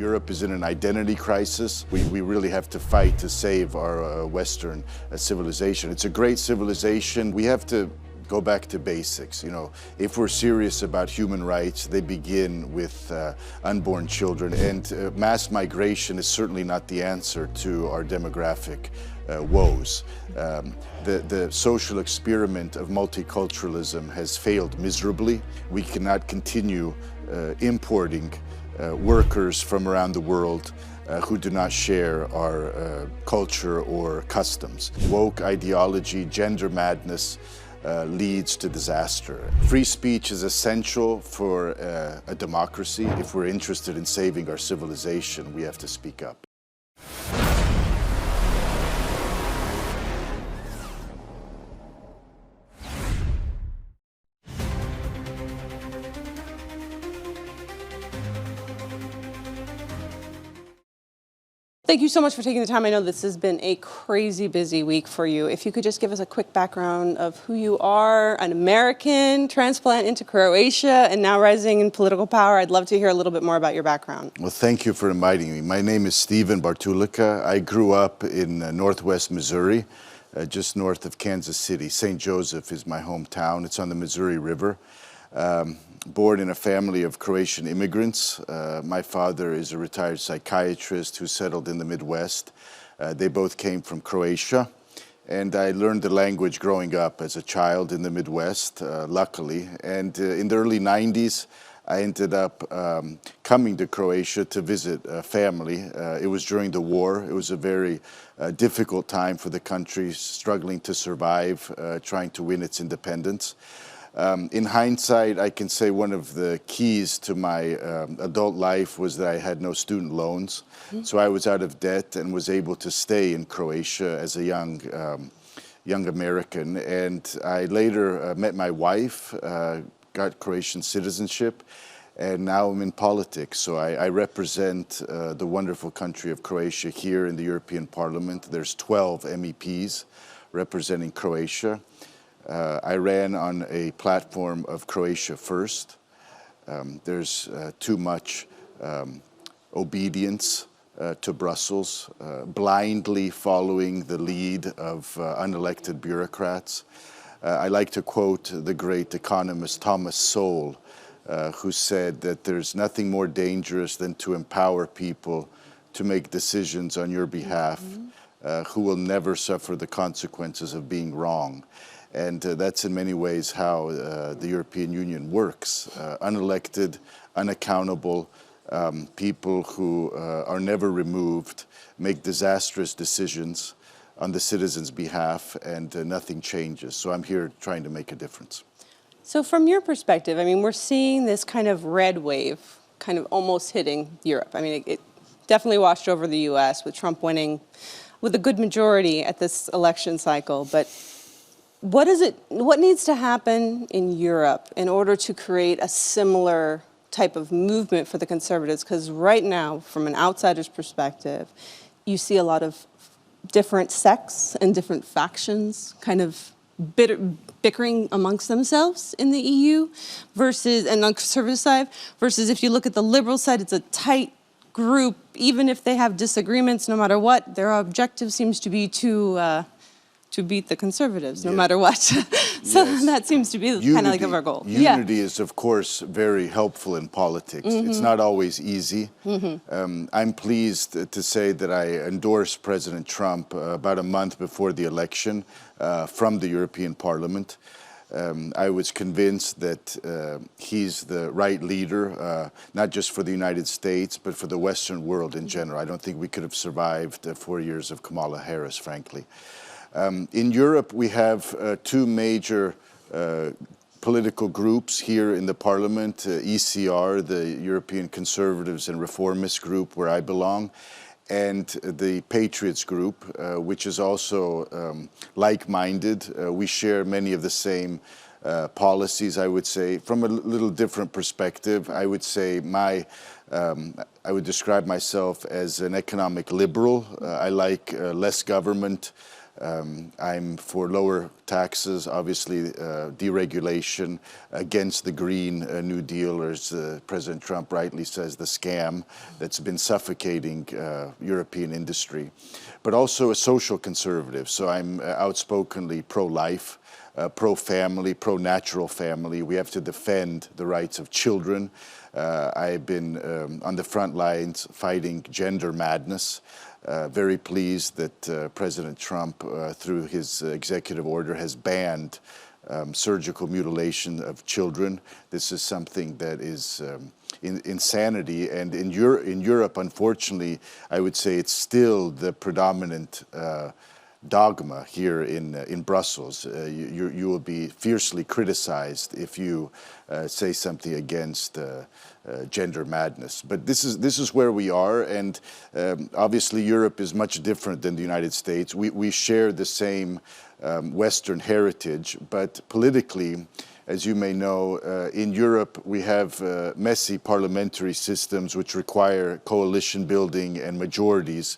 Europe is in an identity crisis. We really have to fight to save our Western civilization. It's a great civilization. We have to go back to basics. You know, if we're serious about human rights, they begin with unborn children, and mass migration is certainly not the answer to our demographic woes. The social experiment of multiculturalism has failed miserably. We cannot continue importing workers from around the world who do not share our culture or customs. Woke ideology, gender madness leads to disaster. Free speech is essential for a democracy. If we're interested in saving our civilization, we have to speak up. Thank you so much for taking the time. I know this has been a crazy busy week for you. If you could just give us a quick background of who you are, an American transplant into Croatia and now rising in political power. I'd love to hear a little bit more about your background. Well, thank you for inviting me. My name is Stephen Bartulica. I grew up in northwest Missouri, just north of Kansas City. St. Joseph is my hometown. It's on the Missouri River. Born in a family of Croatian immigrants. My father is a retired psychiatrist who settled in the Midwest. They both came from Croatia, and I learned the language growing up as a child in the Midwest, luckily. And in the early 90s, I ended up coming to Croatia to visit family. It was during the war. It was a very difficult time for the country, struggling to survive, trying to win its independence. In hindsight, I can say one of the keys to my adult life was that I had no student loans. So I was out of debt and was able to stay in Croatia as a young American. And I later met my wife, got Croatian citizenship, and now I'm in politics. So I represent the wonderful country of Croatia here in the European Parliament. There's 12 MEPs representing Croatia. I ran on a platform of Croatia first. There's too much obedience to Brussels, blindly following the lead of unelected bureaucrats. I like to quote the great economist Thomas Sowell, who said that there's nothing more dangerous than to empower people to make decisions on your behalf, who will never suffer the consequences of being wrong. And that's in many ways how the European Union works. Unelected, unaccountable people who are never removed, make disastrous decisions on the citizens' behalf, and nothing changes. So I'm here trying to make a difference. So from your perspective, I mean, we're seeing this kind of red wave kind of almost hitting Europe. I mean, it definitely washed over the US with Trump winning with a good majority at this election cycle. But what needs to happen in Europe in order to create a similar type of movement for the conservatives? Because right now, from an outsider's perspective, you see a lot of different sects and different factions kind of bickering amongst themselves in the EU versus, and on the conservative side, versus if you look at the liberal side, it's a tight group. Even if they have disagreements, no matter what, their objective seems to be to beat the conservatives, no matter what. So that seems to be kind of like our goal. Unity is, of course, very helpful in politics. It's not always easy. I'm pleased to say that I endorsed President Trump about a month before the election from the European Parliament. I was convinced that he's the right leader, not just for the United States, but for the Western world in general. I don't think we could have survived 4 years of Kamala Harris, frankly. In Europe, we have two major political groups here in the Parliament, ECR, the European Conservatives and Reformists group, where I belong, and the Patriots group, which is also like-minded. We share many of the same policies, I would say. From a little different perspective, I would say I would describe myself as an economic liberal. I like less government, I'm for lower taxes, obviously deregulation, against the Green New Deal, or as President Trump rightly says, the scam that's been suffocating European industry. But also a social conservative, so I'm outspokenly pro-life, pro-family, pro-natural family. We have to defend the rights of children. I've been on the front lines fighting gender madness. Very pleased that President Trump, through his executive order, has banned surgical mutilation of children. This is something that is insanity, and in Europe, unfortunately, I would say it's still the predominant dogma here in Brussels. You will be fiercely criticized if you say something against gender madness. But this is where we are, and obviously Europe is much different than the United States. We share the same Western heritage, but politically, as you may know, in Europe we have messy parliamentary systems which require coalition building and majorities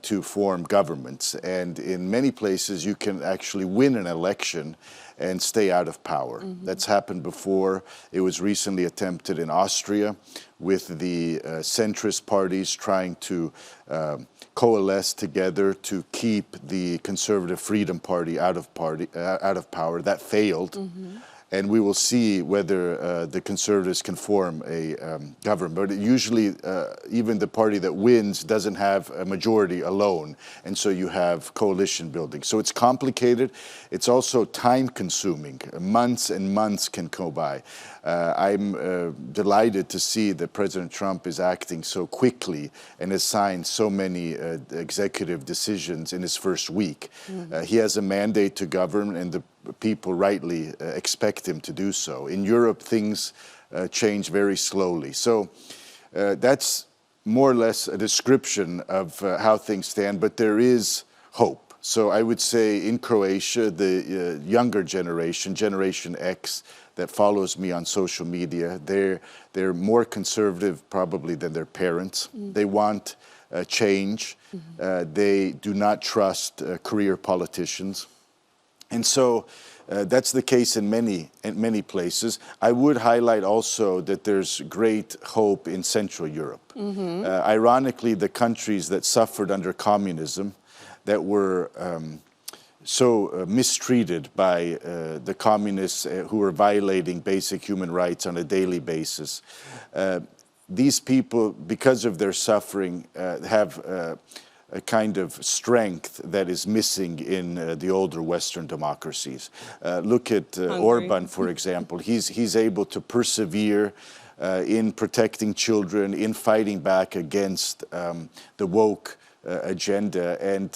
to form governments. And in many places you can actually win an election and stay out of power. Mm-hmm. That's happened before. It was recently attempted in Austria with the centrist parties trying to coalesce together to keep the Conservative Freedom Party out of power. That failed. Mm-hmm. And we will see whether the Conservatives can form a government. But usually, even the party that wins doesn't have a majority alone, and so you have coalition building. So it's complicated. It's also time-consuming. Months and months can go by. I'm delighted to see that President Trump is acting so quickly and has signed so many executive decisions in his first week. Mm-hmm. He has a mandate to govern, and the people rightly expect him to do so. In Europe, things change very slowly. So that's more or less a description of how things stand, but there is hope. So I would say in Croatia, the younger generation, Generation X, that follows me on social media, they're more conservative probably than their parents. Mm. They want change. Mm-hmm. They do not trust career politicians. And so that's the case in many places. I would highlight also that there's great hope in Central Europe. Mm-hmm. Ironically, the countries that suffered under communism, that were so mistreated by the communists who were violating basic human rights on a daily basis. These people, because of their suffering, have a kind of strength that is missing in the older Western democracies. Look at Orban, for example. He's able to persevere in protecting children, in fighting back against the woke agenda, and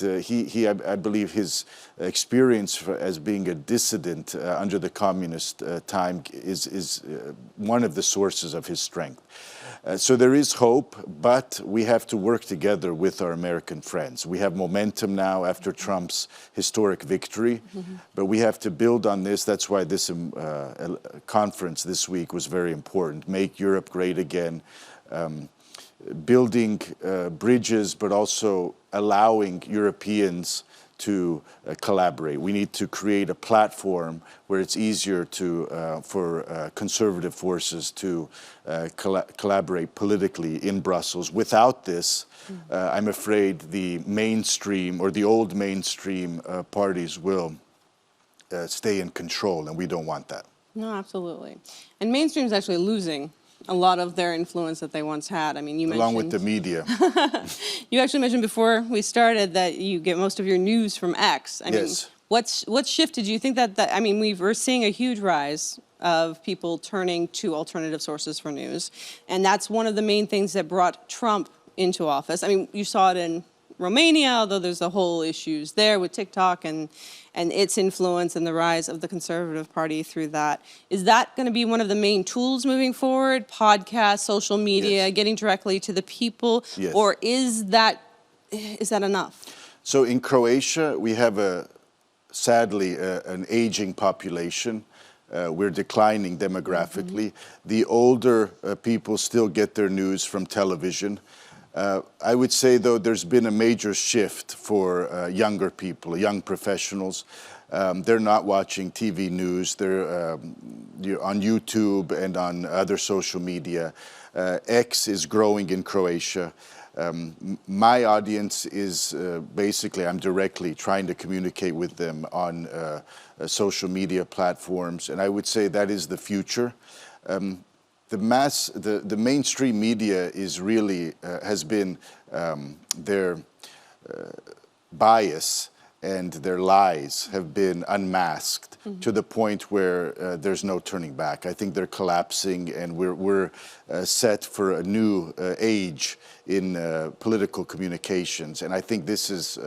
I believe his experience as being a dissident under the communist time is one of the sources of his strength. So there is hope, but we have to work together with our American friends. We have momentum now after Trump's historic victory, mm-hmm. but we have to build on this. That's why this conference this week was very important. Make Europe great again. Building bridges, but also allowing Europeans to collaborate. We need to create a platform where it's easier for conservative forces to collaborate politically in Brussels. Without this, I'm afraid the mainstream or the old mainstream parties will stay in control, and we don't want that. No, absolutely. And mainstream is actually losing a lot of their influence that they once had. I mean, you mentioned... Along with the media. You actually mentioned before we started that you get most of your news from X. I mean, what's shifted? Do you think that I mean, we're seeing a huge rise of people turning to alternative sources for news, and that's one of the main things that brought Trump into office. I mean, you saw it in Romania, although there's the whole issues there with TikTok and its influence and the rise of the Conservative Party through that. Is that going to be one of the main tools moving forward? Podcasts, social media, getting directly to the people? Yes. Or is that enough? So in Croatia, we have sadly an aging population. We're declining demographically. Mm-hmm. The older people still get their news from television. I would say, though, there's been a major shift for younger people, young professionals. They're not watching TV news. They're on YouTube and on other social media. X is growing in Croatia. My audience is basically, I'm directly trying to communicate with them on social media platforms, and I would say that is the future. The mainstream media is really, has been their bias and their lies have been unmasked to the point where there's no turning back. I think they're collapsing, and we're set for a new age in political communications. And I think this is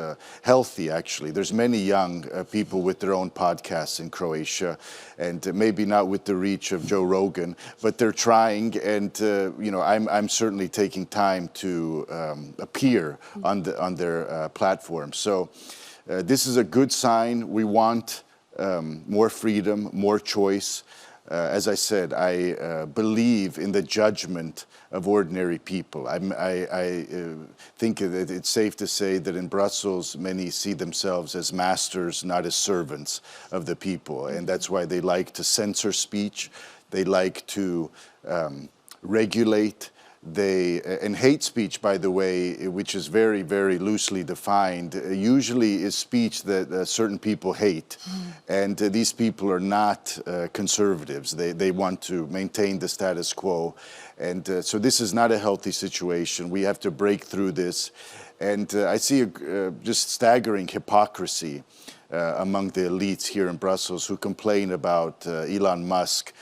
healthy, actually. There's many young people with their own podcasts in Croatia, and maybe not with the reach of Joe Rogan, but they're trying. And I'm certainly taking time to appear on their platform. So. This is a good sign. We want more freedom, more choice. As I said, I believe in the judgment of ordinary people. I think that it's safe to say that in Brussels, many see themselves as masters, not as servants of the people. And that's why they like to censor speech. They like to regulate. And hate speech, by the way, which is very, very loosely defined, usually is speech that certain people hate. And these people are not conservatives. They want to maintain the status quo. And so this is not a healthy situation. We have to break through this. And I see just staggering hypocrisy among the elites here in Brussels who complain about Elon Musk,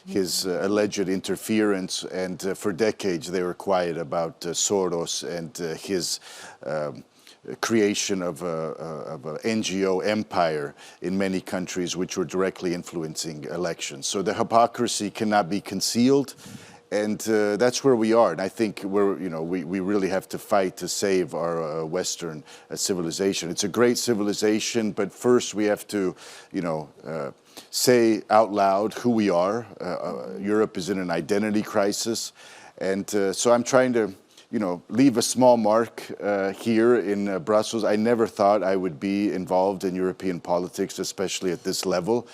his alleged interference, and for decades they were quiet about Soros and his creation of an NGO empire in many countries which were directly influencing elections. So the hypocrisy cannot be concealed. And that's where we are. And I think we really have to fight to save our Western civilization. It's a great civilization, but first we have to, say out loud who we are. Europe is in an identity crisis. And so I'm trying to, leave a small mark here in Brussels. I never thought I would be involved in European politics, especially at this level.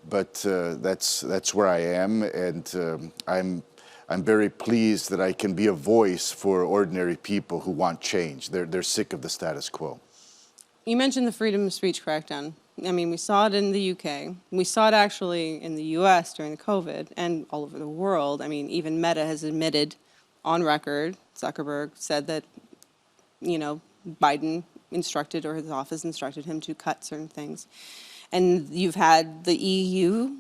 But that's where I am. And I'm very pleased that I can be a voice for ordinary people who want change. They're sick of the status quo. You mentioned the freedom of speech crackdown. I mean, we saw it in the UK. We saw it actually in the US during the COVID and all over the world. I mean, even Meta has admitted on record, Zuckerberg said that, Biden instructed, or his office instructed him to cut certain things. And you've had the EU,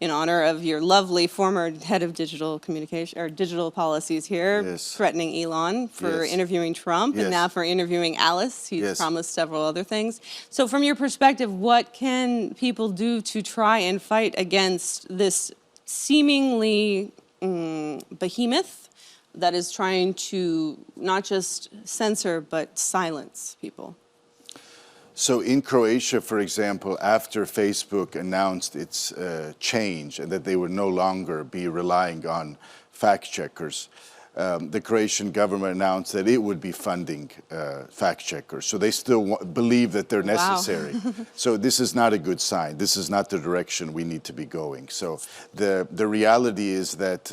in honor of your lovely former head of digital communication or digital policies here, yes. threatening Elon for yes. interviewing Trump, yes. and now for interviewing Alice. He's yes. promised several other things. So from your perspective, what can people do to try and fight against this seemingly behemoth that is trying to not just censor but silence people? So in Croatia, for example, after Facebook announced its change and that they would no longer be relying on fact checkers, the Croatian government announced that it would be funding fact checkers. So they still believe that they're necessary. Wow. So this is not a good sign. This is not the direction we need to be going. So the reality is that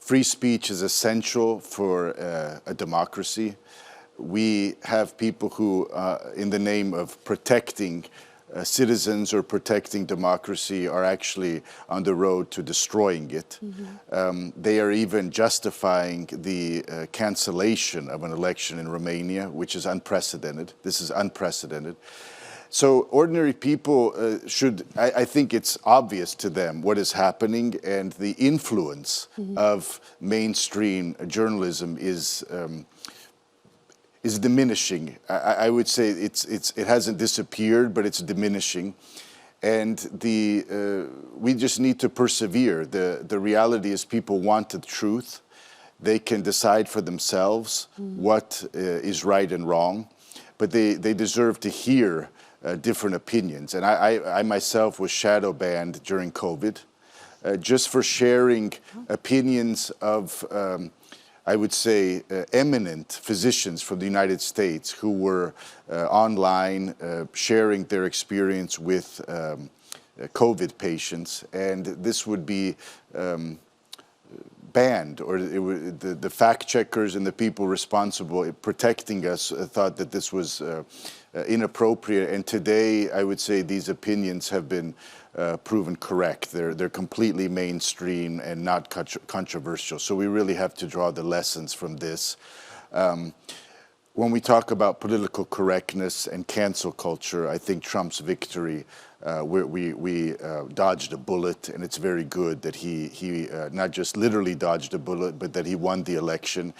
free speech is essential for a democracy. We have people who, in the name of protecting citizens or protecting democracy, are actually on the road to destroying it. Mm-hmm. They are even justifying the cancellation of an election in Romania, which is unprecedented. This is unprecedented. So ordinary people I think it's obvious to them what is happening, and the influence mm-hmm. of mainstream journalism is diminishing. I would say it hasn't disappeared, but it's diminishing, and we just need to persevere. The reality is, people want the truth. They can decide for themselves what is right and wrong, but they deserve to hear different opinions. And I myself was shadow banned during COVID. just for sharing opinions of, I would say, eminent physicians from the United States who were online sharing their experience with COVID patients, and this would be banned, or the fact checkers and the people responsible protecting us thought that this was inappropriate. And today, I would say these opinions have been proven correct. They're completely mainstream and not controversial. So we really have to draw the lessons from this. When we talk about political correctness and cancel culture, I think Trump's victory, we dodged a bullet, and it's very good that he not just literally dodged a bullet, but that he won the election.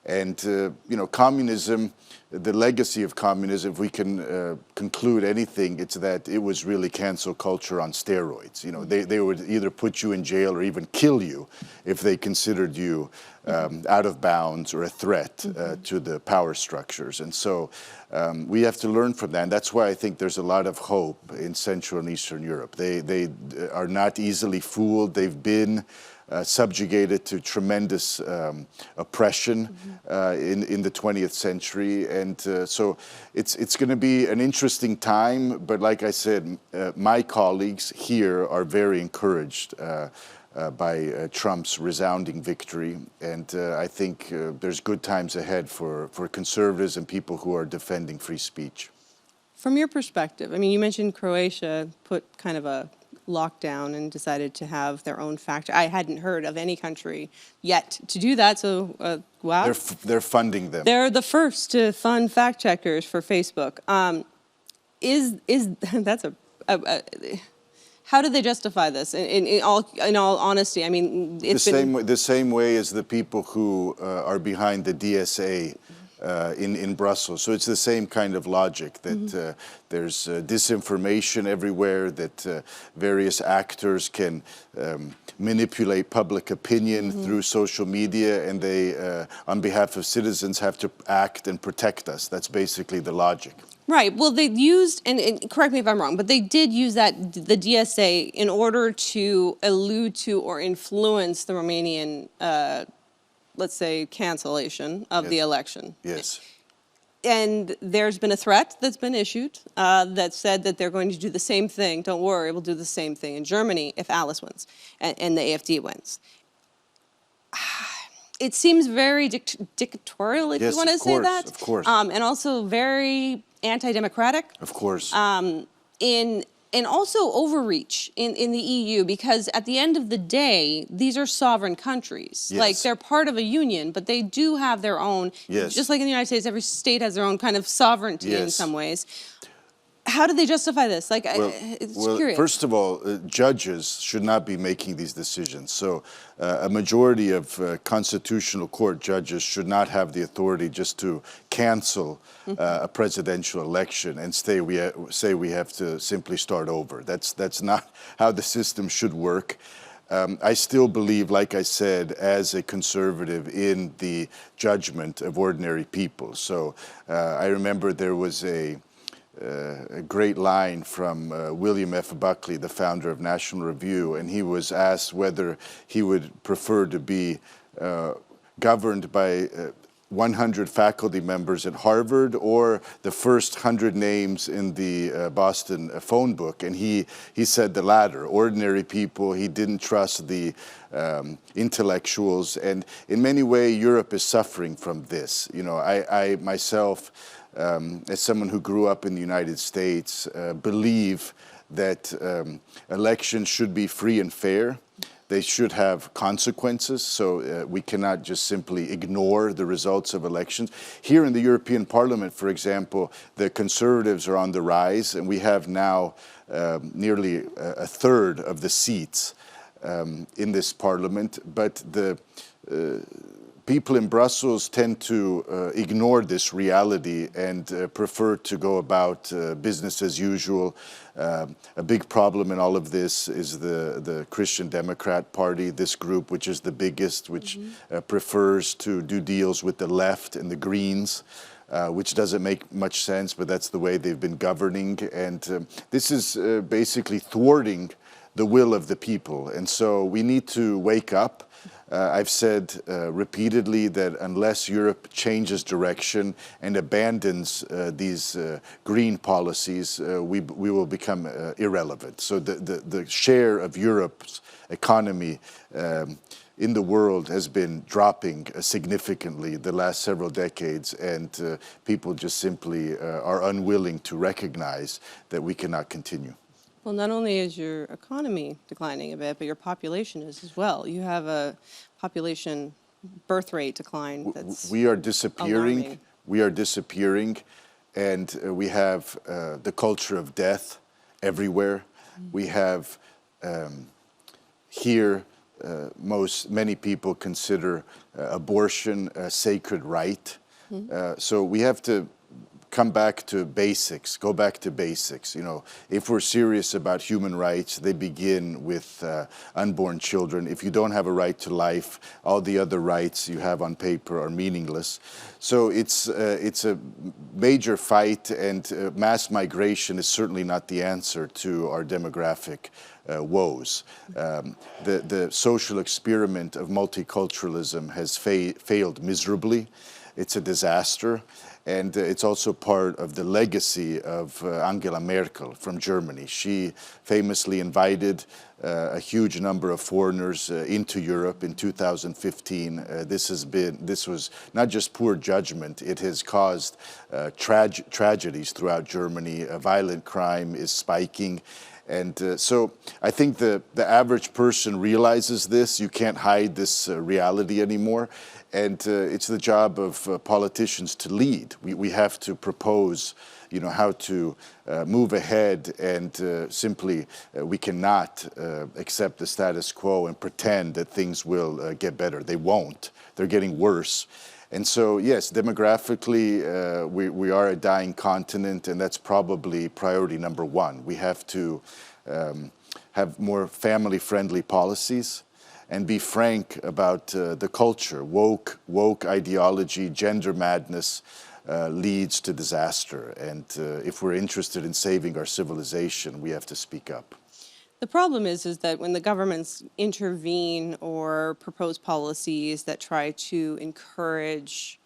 And, you know, communism, the legacy of communism, if we can conclude anything, it's that it was really cancel culture on steroids. You know, they would either put you in jail or even kill you if they considered you out of bounds or a threat to the power structures. And so we have to learn from that. And that's why I think there's a lot of hope in Central and Eastern Europe. They are not easily fooled. They've been subjugated to tremendous oppression in the 20th century. And so it's going to be an interesting time. But like I said, my colleagues here are very encouraged by Trump's resounding victory. And I think there's good times ahead for conservatives and people who are defending free speech. From your perspective, I mean, you mentioned Croatia put kind of a lockdown and decided to have their own fact. I hadn't heard of any country yet to do that, so wow. They're funding them. They're the first to fund fact checkers for Facebook. That's how do they justify this? In all honesty, I mean, it's the same way as the people who are behind the DSA. In Brussels. So it's the same kind of logic that there's disinformation everywhere, that various actors can manipulate public opinion through social media, and they, on behalf of citizens, have to act and protect us. That's basically the logic. Right. Well, they used, and correct me if I'm wrong, but they did use the DSA in order to allude to or influence the Romanian let's say, cancellation of the election. Yes. And there's been a threat that's been issued that said that they're going to do the same thing. Don't worry, we'll do the same thing in Germany if Alice wins and the AfD wins. It seems very dictatorial, if you want to say that. Of course. And also very anti-democratic. Of course. And also overreach in the EU, because at the end of the day, these are sovereign countries. Yes. Like, they're part of a union, but they do have their own, just like in the United States, every state has their own kind of sovereignty in some ways. How do they justify this? Like, it's curious. First of all, judges should not be making these decisions. So a majority of constitutional court judges should not have the authority just to cancel a presidential election and say we have to simply start over. That's not how the system should work. I still believe, like I said, as a conservative, in the judgment of ordinary people. So I remember there was a great line from William F. Buckley, the founder of National Review, and he was asked whether he would prefer to be governed by 100 faculty members at Harvard or the first 100 names in the Boston phone book. And he said the latter, ordinary people. He didn't trust the intellectuals. And in many ways, Europe is suffering from this. You know, I myself, as someone who grew up in the United States, believe that elections should be free and fair. They should have consequences, so we cannot just simply ignore the results of elections. Here in the European Parliament, for example, the Conservatives are on the rise, and we have now nearly a third of the seats in this Parliament. But the people in Brussels tend to ignore this reality and prefer to go about business as usual. A big problem in all of this is the Christian Democrat Party, this group, which is the biggest, which prefers to do deals with the left and the Greens, which doesn't make much sense, but that's the way they've been governing. And this is basically thwarting the will of the people. And so we need to wake up. I've said repeatedly that unless Europe changes direction and abandons these green policies, we will become irrelevant. So the share of Europe's economy in the world has been dropping significantly the last several decades, and people just simply are unwilling to recognize that we cannot continue. Well, not only is your economy declining a bit, but your population is as well. You have a population birth rate decline that's We are disappearing. alarming. We are disappearing, and we have the culture of death everywhere. We have here many people consider abortion a sacred right. So we have to come back to basics, go back to basics. You know, if we're serious about human rights, they begin with unborn children. If you don't have a right to life, all the other rights you have on paper are meaningless. So it's a major fight, and mass migration is certainly not the answer to our demographic woes. The social experiment of multiculturalism has failed miserably. It's a disaster. And it's also part of the legacy of Angela Merkel from Germany. She famously invited a huge number of foreigners into Europe in 2015. This was not just poor judgment, it has caused tragedies throughout Germany. Violent crime is spiking. And so I think the average person realizes this. You can't hide this reality anymore. And it's the job of politicians to lead. We have to propose, you know, how to move ahead, and simply we cannot accept the status quo and pretend that things will get better. They won't. They're getting worse. And so, yes, demographically, we are a dying continent, and that's probably priority number one. We have to have more family-friendly policies and be frank about the culture. Woke ideology, gender madness leads to disaster. And if we're interested in saving our civilization, we have to speak up. The problem is that when the governments intervene or propose policies that try to increase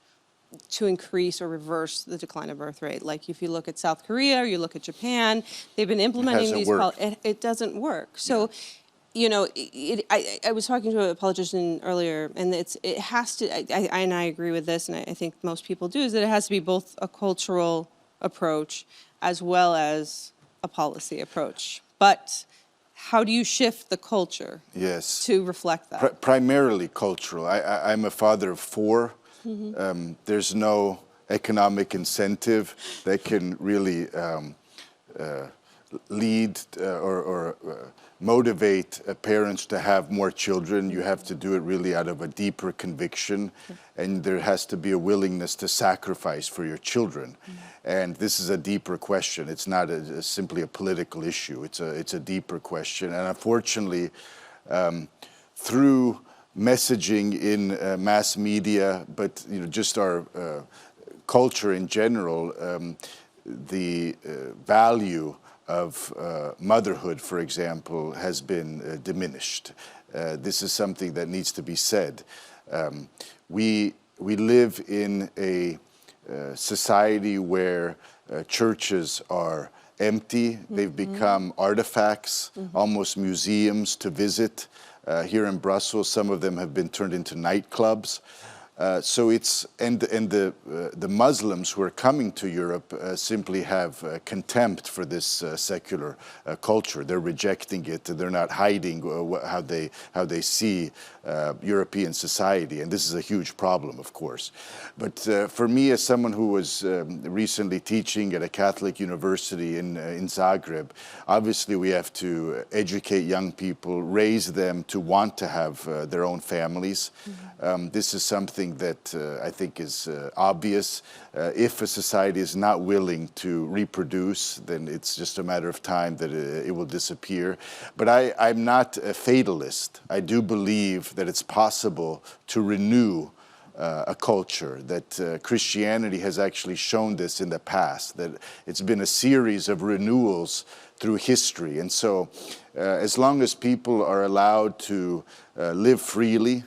or reverse the decline of birth rate, like if you look at South Korea or you look at Japan, they've been implementing these policies. It doesn't work. So, you know, I was talking to a politician earlier, and it has to. And I agree with this, and I think most people do, is that it has to be both a cultural approach as well as a policy approach. But how do you shift the culture to reflect that? Primarily cultural. I'm a father of four. There's no economic incentive that can really lead or motivate parents to have more children. You have to do it really out of a deeper conviction, and there has to be a willingness to sacrifice for your children. And this is a deeper question. It's not simply a political issue. It's a deeper question. And unfortunately, through messaging in mass media, but you know, just our culture in general, the value of motherhood, for example, has been diminished. This is something that needs to be said. We live in a society where churches are empty. They've become artifacts, almost museums to visit. Here in Brussels, some of them have been turned into nightclubs. So it's and the Muslims who are coming to Europe simply have contempt for this secular culture. They're rejecting it. They're not hiding how they see European society, and this is a huge problem, of course. But for me, as someone who was recently teaching at a Catholic university in Zagreb, obviously we have to educate young people, raise them to want to have their own families. This is something that I think is obvious. If a society is not willing to reproduce, then it's just a matter of time that it will disappear. But I'm not a fatalist. I do believe that it's possible to renew a culture, that Christianity has actually shown this in the past, that it's been a series of renewals through history. And so as long as people are allowed to live freely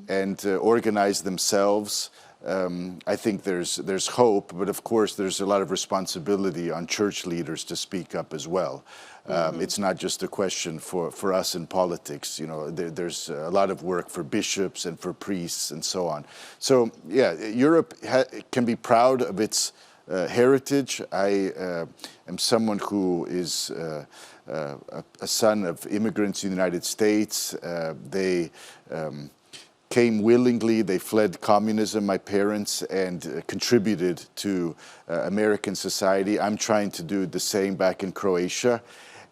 and organize themselves, I think there's hope, but of course there's a lot of responsibility on church leaders to speak up as well. It's not just a question for us in politics. You know, there's a lot of work for bishops and for priests and so on. So yeah, Europe can be proud of its heritage. I am someone who is a son of immigrants in the United States. They came willingly, they fled communism, my parents, and contributed to American society. I'm trying to do the same back in Croatia,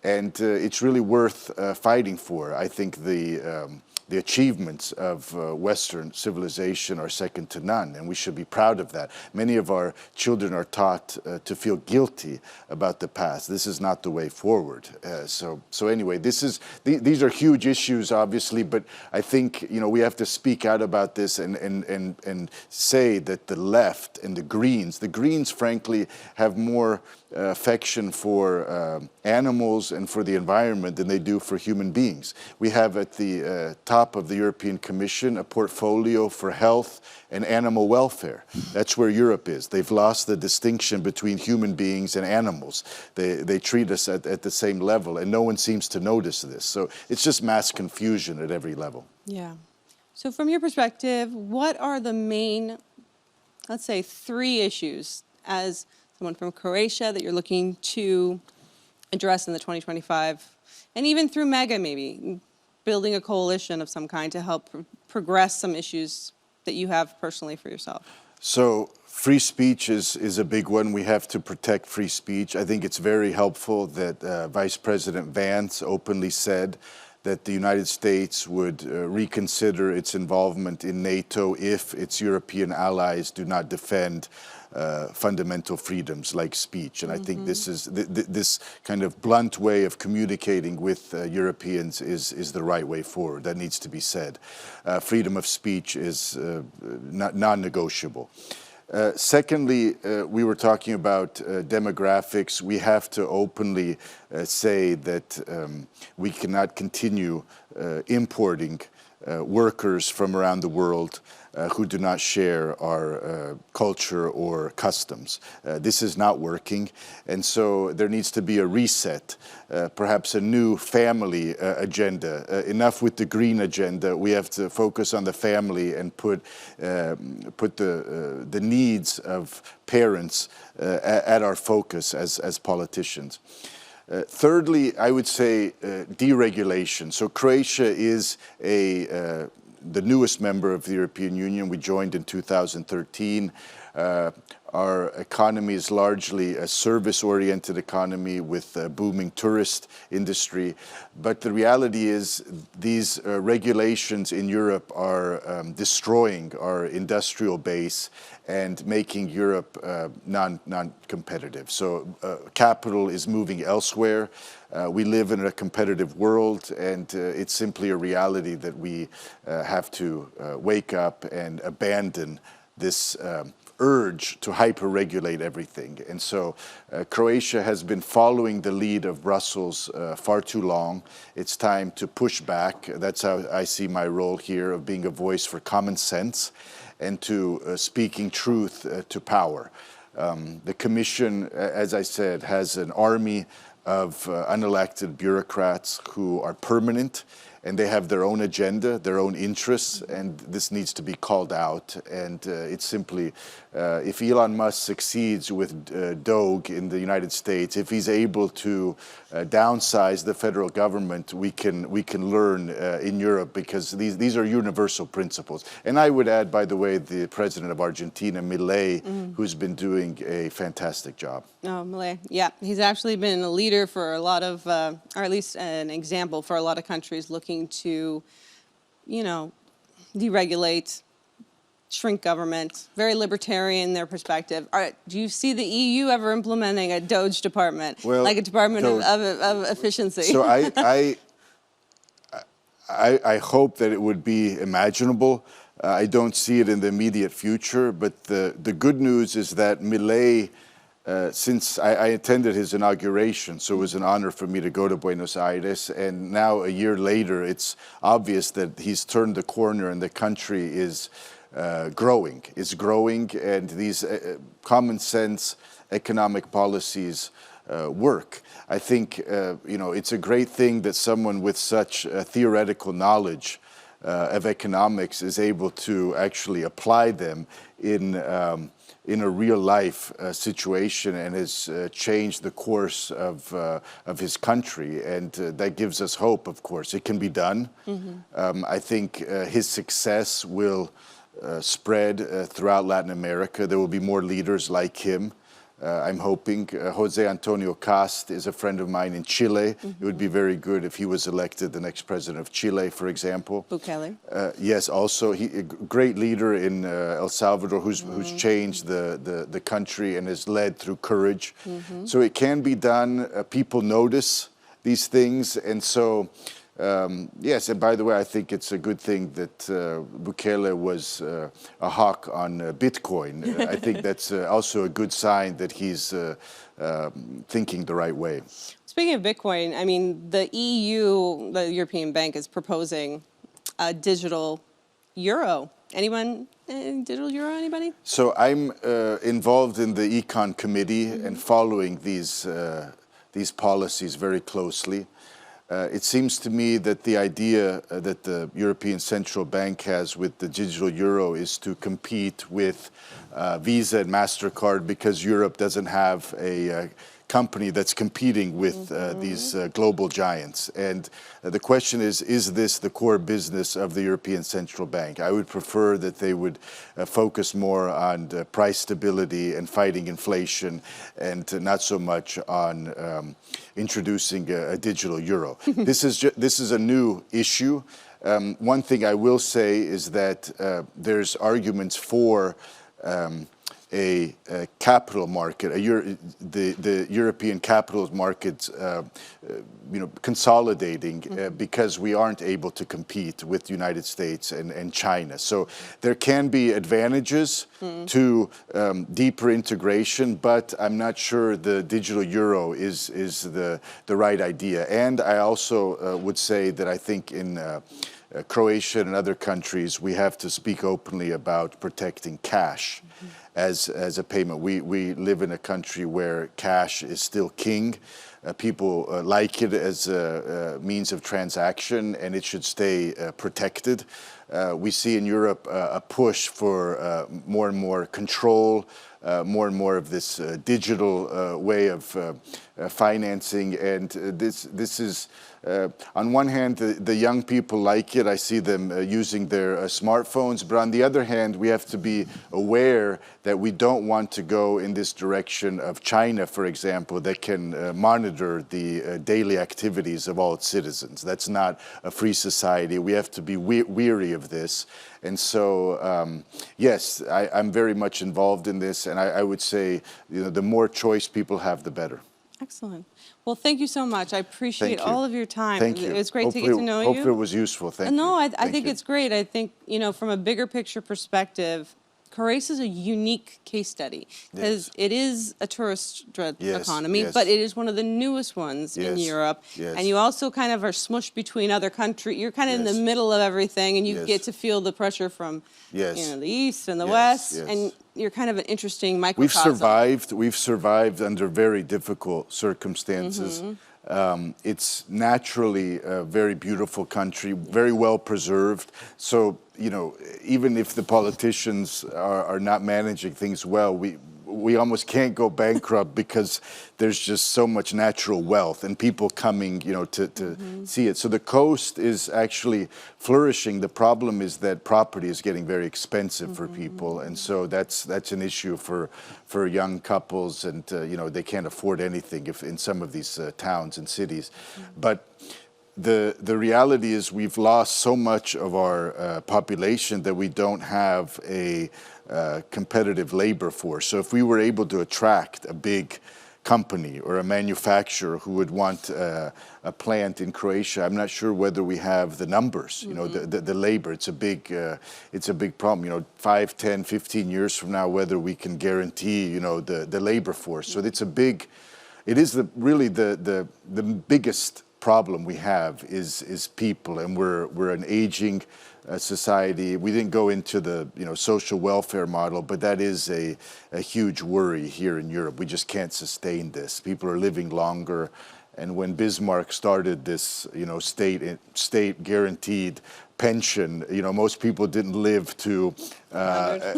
and it's really worth fighting for. I think the achievements of Western civilization are second to none, and we should be proud of that. Many of our children are taught to feel guilty about the past. This is not the way forward. So anyway, these are huge issues, obviously, but I think, you know, we have to speak out about this and say that the left and the Greens, frankly, have more affection for animals and for the environment than they do for human beings. We have at the top of the European Commission a portfolio for health and animal welfare. That's where Europe is. They've lost the distinction between human beings and animals. They treat us at the same level, and no one seems to notice this. So it's just mass confusion at every level. Yeah. So from your perspective, what are the main, let's say, 3 issues as someone from Croatia that you're looking to address in the 2025, and even through MEGA maybe, building a coalition of some kind to help progress some issues that you have personally for yourself? So free speech is a big one. We have to protect free speech. I think it's very helpful that Vice President Vance openly said that the United States would reconsider its involvement in NATO if its European allies do not defend fundamental freedoms like speech. And I think this kind of blunt way of communicating with Europeans is the right way forward. That needs to be said. Freedom of speech is non-negotiable. Secondly, we were talking about demographics. We have to openly say that we cannot continue importing workers from around the world who do not share our culture or customs. This is not working, and so there needs to be a reset, perhaps a new family agenda. Enough with the green agenda. We have to focus on the family and put the needs of parents at our focus as politicians. Thirdly, I would say deregulation. So Croatia is the newest member of the European Union. We joined in 2013. Our economy is largely a service-oriented economy with a booming tourist industry. But the reality is these regulations in Europe are destroying our industrial base and making Europe non-competitive. So capital is moving elsewhere. We live in a competitive world, and it's simply a reality that we have to wake up and abandon this urge to hyper-regulate everything. And so Croatia has been following the lead of Brussels far too long. It's time to push back. That's how I see my role here, of being a voice for common sense and to speaking truth to power. The Commission, as I said, has an army of unelected bureaucrats who are permanent, and they have their own agenda, their own interests, and this needs to be called out. And it's simply, if Elon Musk succeeds with Doge in the United States, if he's able to downsize the federal government, we can learn in Europe, because these are universal principles. And I would add, by the way, the president of Argentina, Milei, who's been doing a fantastic job. Oh, Milei, yeah. He's actually been a leader for a lot of, or at least an example for a lot of countries looking to, you know, deregulate, shrink government, very libertarian in their perspective. Do you see the EU ever implementing a Doge department, well, like a department of efficiency? So I hope that it would be imaginable. I don't see it in the immediate future, but the good news is that Milei, since I attended his inauguration, so it was an honor for me to go to Buenos Aires, and now a year later, it's obvious that he's turned the corner and the country is growing. It's growing, and these common sense economic policies work. I think it's a great thing that someone with such theoretical knowledge of economics is able to actually apply them in a real life situation, and has changed the course of his country, and that gives us hope. Of course, it can be done. I think his success will spread throughout Latin America. There will be more leaders like him. I'm hoping. Jose Antonio Cast is a friend of mine in Chile. It would be very good if he was elected the next president of Chile, for example. Bukele. Yes, also a great leader in El Salvador who's changed the country and has led through courage. So it can be done. People notice these things, and so yes, and by the way, I think it's a good thing that Bukele was a hawk on Bitcoin. I think that's also a good sign that he's thinking the right way. Speaking of Bitcoin, I mean, the EU, the European Bank, is proposing a digital euro. Anyone? Digital euro, anybody? So I'm involved in the Econ Committee and following these policies very closely. It seems to me that the idea that the European Central Bank has with the digital euro is to compete with Visa and MasterCard, because Europe doesn't have a company that's competing with these global giants. And the question is this the core business of the European Central Bank? I would prefer that they would focus more on price stability and fighting inflation, and not so much on introducing a digital euro. This is a new issue. One thing I will say is that there's arguments for a capital market, the European capital markets, consolidating because we aren't able to compete with the United States and China. So there can be advantages to deeper integration, but I'm not sure the digital euro is the right idea. And I also would say that I think in Croatia and other countries, we have to speak openly about protecting cash as a payment. We live in a country where cash is still king. People like it as a means of transaction, and it should stay protected. We see in Europe a push for more and more control, more and more of this digital way of financing, and this is on one hand the young people like it. I see them using their smartphones, but on the other hand we have to be aware that we don't want to go in this direction of China, for example, that can monitor the daily activities of all its citizens. That's not a free society. We have to be weary of this. And so, yes, I'm very much involved in this, and I would say, the more choice people have, the better. Excellent. Well, thank you so much. I appreciate all of your time. Thank you. It was great to get to know you. Hopefully it was useful. Thank you. No, I think it's great. I think, from a bigger picture perspective, Croatia is a unique case study because it is a tourist-driven economy, but it is one of the newest ones in Europe. And you also kind of are smushed between other countries. You're kind of in the middle of everything, and you get to feel the pressure from the east and the west, and you're kind of an interesting microcosm. We've survived under very difficult circumstances. It's naturally a very beautiful country, very well preserved. So, even if the politicians are not managing things well, we almost can't go bankrupt because there's just so much natural wealth and people coming, to see it. So the coast is actually flourishing. The problem is that property is getting very expensive for people, and so that's an issue for young couples, and they can't afford anything in some of these towns and cities. But the reality is we've lost so much of our population that we don't have a competitive labor force. So if we were able to attract a big company or a manufacturer who would want a plant in Croatia, I'm not sure whether we have the numbers, you know, the labor. It's a big problem, you know, 5, 10, 15 years from now, whether we can guarantee, you know, the labor force. So it is really the biggest problem we have is people, and we're an aging society. We didn't go into the social welfare model, but that is a huge worry here in Europe. We just can't sustain this. People are living longer, and when Bismarck started this state guaranteed pension, most people didn't live to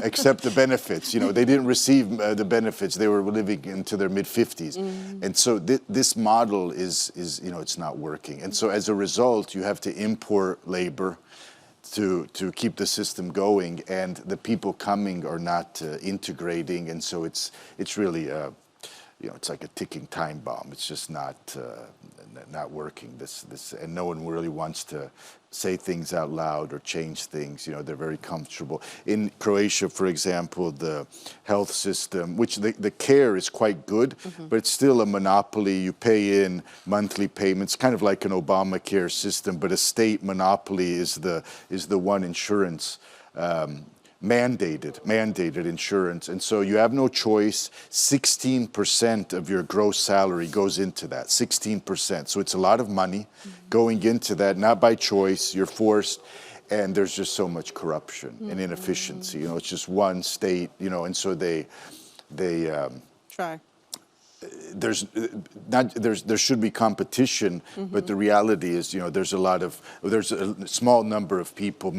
accept the benefits. They didn't receive the benefits. They were living into their mid-50s. And so this model is it's not working. And so as a result, you have to import labor to keep the system going, and the people coming are not integrating. And so it's really it's like a ticking time bomb. It's just not working. This, and no one really wants to say things out loud or change things. They're very comfortable. In Croatia, for example, the health system, which the care is quite good, but it's still a monopoly. You pay in monthly payments, kind of like an Obamacare system, but a state monopoly is the one insurance. Mandated insurance, and so you have no choice. 16% of your gross salary goes into that, 16%. So it's a lot of money going into that, not by choice, you're forced, and there's just so much corruption and inefficiency. It's just one state, and so they try. There should be competition, but the reality is, there's a small number of people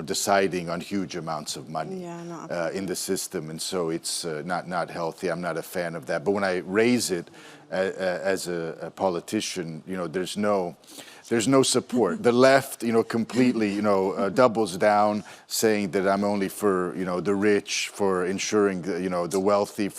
deciding on huge amounts of money in the system, and so it's not healthy. I'm not a fan of that. But when I raise it as a politician, there's no support. The left, completely, doubles down, saying that I'm only for, the rich, for ensuring, the wealthy,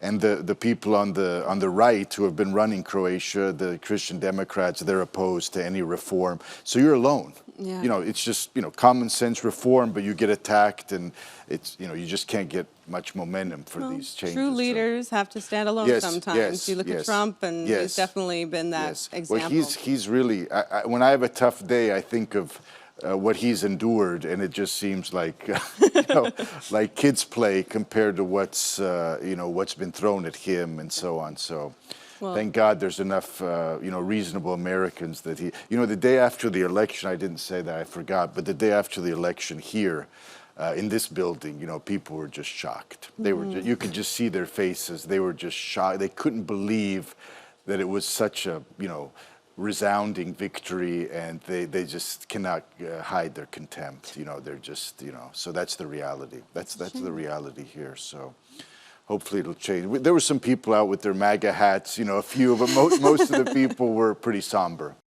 and the people on the right who have been running Croatia, the Christian Democrats, they're opposed to any reform. So you're alone. Yeah. It's just, common sense reform, but you get attacked, and it's, you just can't get much momentum for these changes. True leaders have to stand alone sometimes. You look at Trump, and he's definitely been that example. Well, he's really, when I have a tough day, I think of what he's endured, and it just seems like, like kids play compared to what's been thrown at him and so on. So. Well, thank God there's enough, reasonable Americans that the day after the election, I didn't say that, I forgot, but the day after the election here, in this building, people were just shocked. They were, you could just see their faces. They were just shocked. They couldn't believe that it was such a, resounding victory, and they just cannot hide their contempt. They're just, so that's the reality. That's the reality here, so. Hopefully it'll change. There were some people out with their MAGA hats, a few, but most of the people were pretty somber.